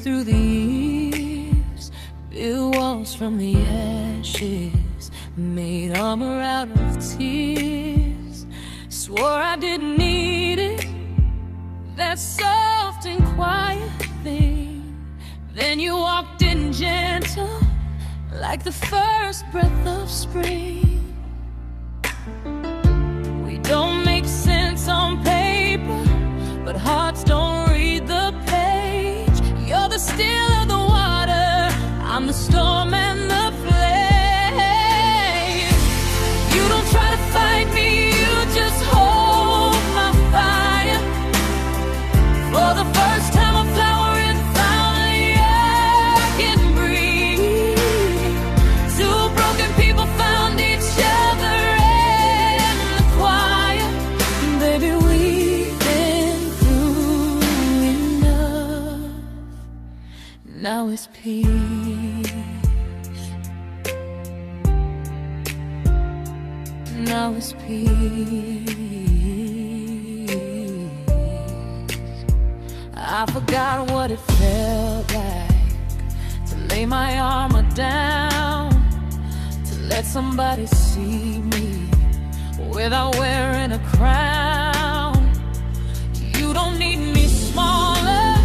through the years, built walls from the ashes, made armor out of tears. Swore I didn't need it, that soft and quiet thing. Then you walked in gentle, like the first breath of spring. We don't make sense on paper, but hearts don't read the page. You're the still of the water, I'm the storm and the flame. You don't try to fight me, you just hold my fire. For the first time I'm flowering, finally I can breathe. Two broken people found each other in the choir. Baby, we've been through enough. Now it's peace. Now it's peace. I forgot what it felt like to lay my armor down, to let somebody see me without wearing a crown. You don't need me smaller,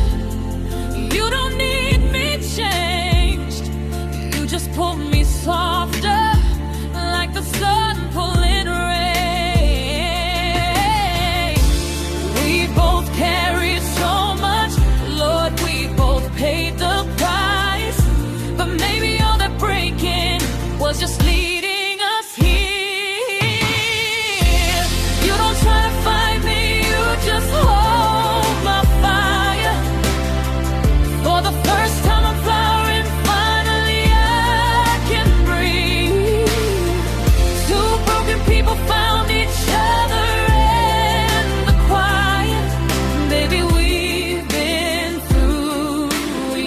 you don't need me changed. You just pull me softer, like the sun pulling rain. We both carry so much, Lord, we both paid the price. But maybe all that breaking was just leading us here. You don't try to fight me, you just hold my fire. For the first time I'm flowering, finally I can breathe. Two broken people found each other in the quiet. Baby, we've been through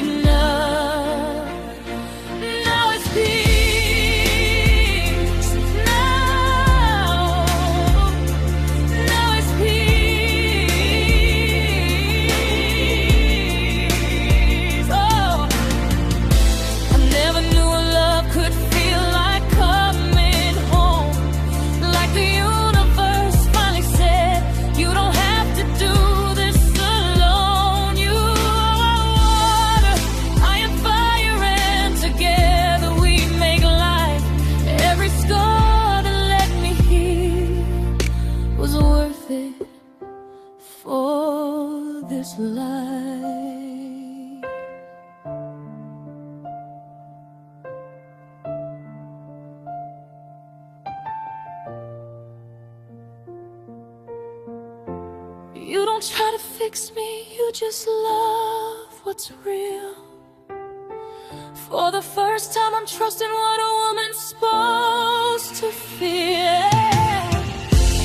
enough. Now it's peace. Now it's peace. Oh, I never knew a love could feel like coming home. Like the universe finally said, you don't have to do this alone. You are water, I am fire, and together we make life. Every scar that let me heal was worth it for this life. You don't try to fix me, you just love what's real. For the first time I'm trusting what a woman's supposed to feel.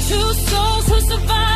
Two souls who survive